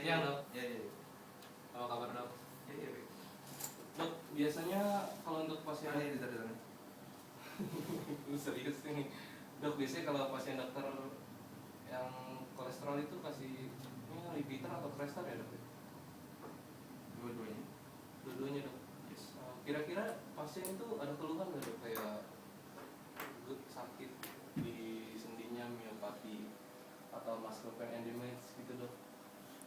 Siang Iya. dok. Iya, iya. Apa kabar dok? Iya, iya. Dok, biasanya kalau untuk pasien Ini di serius ini. Dok, biasanya kalau pasien dokter yang kolesterol itu kasih ini Lipitor atau Crestor ya dok? dua-duanya. Dua-duanya dok. Yes. Kira-kira pasien itu ada keluhan nggak dok, kayak sakit di sendinya, miopati atau muscle pain endemage gitu dok?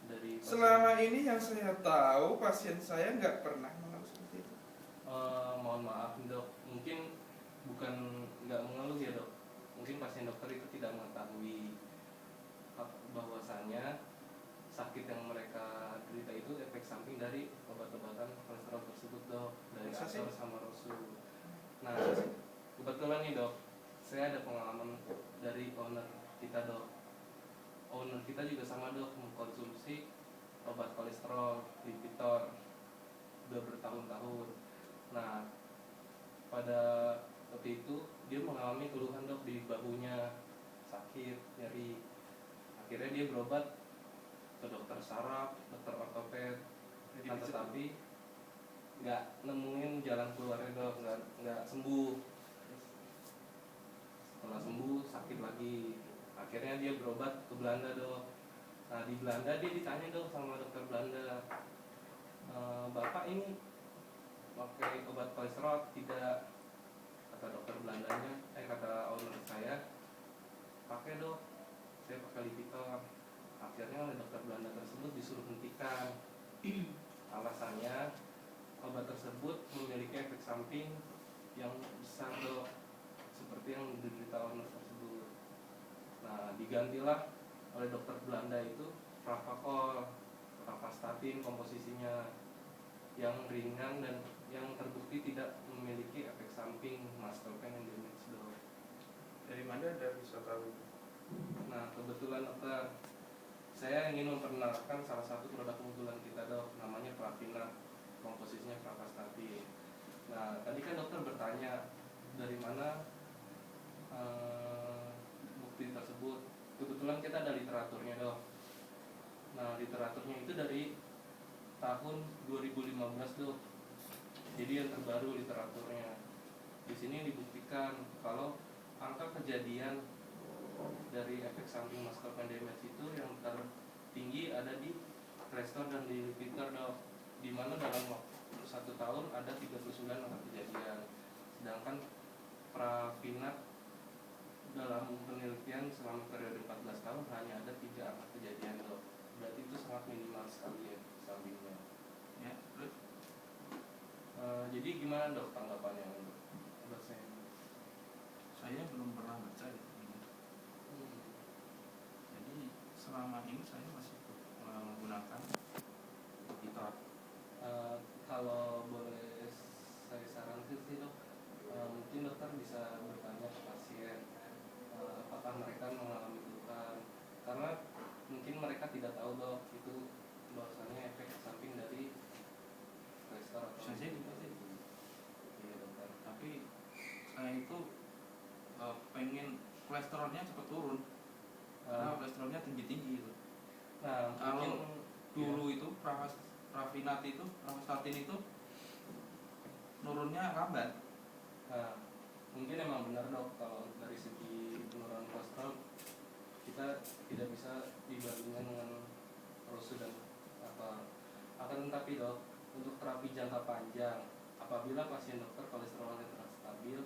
Dari pasien. Selama ini yang saya tahu pasien saya nggak pernah mengalami seperti itu. Mohon maaf dok, mungkin bukan nggak mengeluh ya dok, mungkin pasien dokter itu tidak mengetahui bahwasannya sakit yang mereka derita itu efek samping dari obat-obatan kolesterol tersebut dok, dari Asor sama Rosu. Nah, kebetulan nih dok, saya ada pengalaman dari owner kita dok. Owner kita juga sama dok, mengkonsumsi obat kolesterol Lipitor udah bertahun-tahun. Nah, pada waktu itu dia mengalami keluhan dok di bahunya, sakit, nyeri. Akhirnya dia berobat ke dokter saraf, dokter ortoped, tetapi nggak nemuin jalan keluarnya dok, nggak sembuh. Setelah sembuh sakit lagi, akhirnya dia berobat ke Belanda dok. Nah di Belanda dia ditanya dok sama dokter Belanda, bapak ini pakai obat kolesterol tidak? Kata dokter Belandanya, kata owner saya, pakai dok, saya pakai Lipitor. Akhirnya oleh dokter Belanda tersebut disuruh hentikan. Alasannya obat tersebut memiliki efek samping yang besar dok, seperti yang diderita owner tersebut. Nah digantilah oleh dokter Belanda itu Pravacol, Pravastatin komposisinya, yang ringan dan yang terbukti tidak memiliki efek samping muscle pain endemage dok. Dari mana Anda bisa tahu? Nah kebetulan dokter, saya ingin memperkenalkan salah satu produk unggulan kita dok, namanya Pravinat, komposisinya Pravastatin. Nah tadi kan dokter bertanya dari mana bukti tersebut. Kebetulan kita ada literaturnya dok. Nah literaturnya itu dari tahun 2015 dok. Jadi yang terbaru literaturnya. Di sini dibuktikan kalau angka kejadian dari efek samping muscle pain endemage itu yang tertinggi ada di Crestor dan di Lipitor dok. Di mana dalam waktu 1 tahun ada 39 angka kejadian. Sedangkan Pravinat dalam penelitian selama periode 14 tahun hanya ada 3 angka kejadian dok. Berarti itu sangat minimal sekali ya sampingnya. Ya, terus Jadi gimana dok tanggapannya untuk obat saya? saya belum pernah baca itu. Jadi selama ini saya masih menggunakan Lipitor. Kalau boleh saya sarankan sih dok, mungkin dokter bisa bertanya ke pasien apakah mereka mengalami keluhan, karena mungkin mereka tidak tahu dok itu bahwasannya efek samping dari kolesterol atau Bisa jadi gitu. Iya dokter. Tapi saya itu pengen kolesterolnya cepat turun. Karena kolesterolnya tinggi-tinggi itu. Nah Kalau mungkin dulu itu Pravinat itu, Pravastatin itu nurunnya lambat. Nah, mungkin emang benar dok, kalau dari segi penurunan kolesterol kita tidak bisa dibandingkan dengan Rosu dan apa. Akan tetapi dok, untuk terapi jangka panjang, apabila pasien dokter kolesterolnya terus stabil,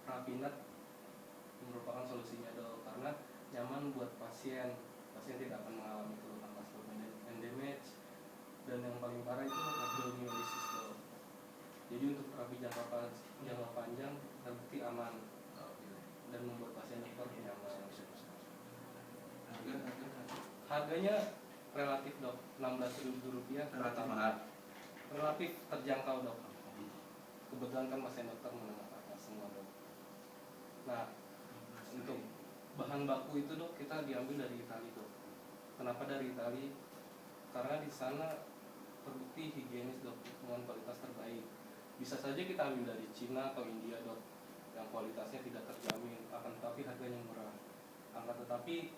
Pravinat merupakan solusinya dok, karena nyaman buat pasien tidak akan mengalami keluhan muscle endemage, dan yang paling parah itu rhabdomyolysis dok. Jadi untuk terapi jangka panjang terbukti aman dan membuat pasien dokter nyaman. Harganya relatif dok, Rp16.000 per Relatif tahun. mahal. Relatif terjangkau dok. Kebetulan kan pasien dokter menengah atas semua dok. Nah untuk bahan baku itu dok kita diambil dari Italia dok. Kenapa dari Italia? Karena di sana terbukti higienis dok, dengan kualitas terbaik. Bisa saja kita ambil dari Cina atau India dok, yang kualitasnya tidak terjamin, akan tetapi harganya murah. Akan tetapi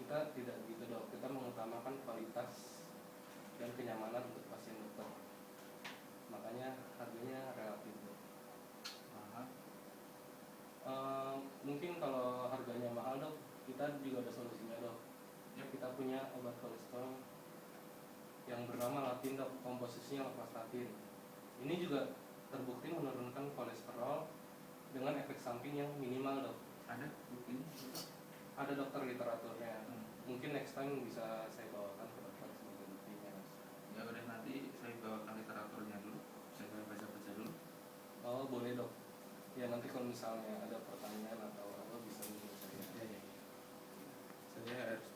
kita tidak gitu dok, kita mengutamakan kualitas dan kenyamanan untuk pasien dokter, makanya harganya relatif dok. Mahal. Mungkin kalau harganya mahal dok, kita juga ada solusinya dok. Yap. Kita punya obat kolesterol yang bernama Latin dok, komposisinya Latin. Ini juga terbukti menurunkan kolesterol dengan efek samping yang minimal dok. Ada buktinya? Ada dokter literaturnya. Hmm. Mungkin next time bisa saya bawakan ke dokter sebagai buktinya. Ya udah, nanti saya bawakan literaturnya dulu, saya baca-baca dulu. Oh boleh dok. Ya nanti kalau misalnya ada pertanyaan atau apa bisa hubungi saya. Ya. Saya harus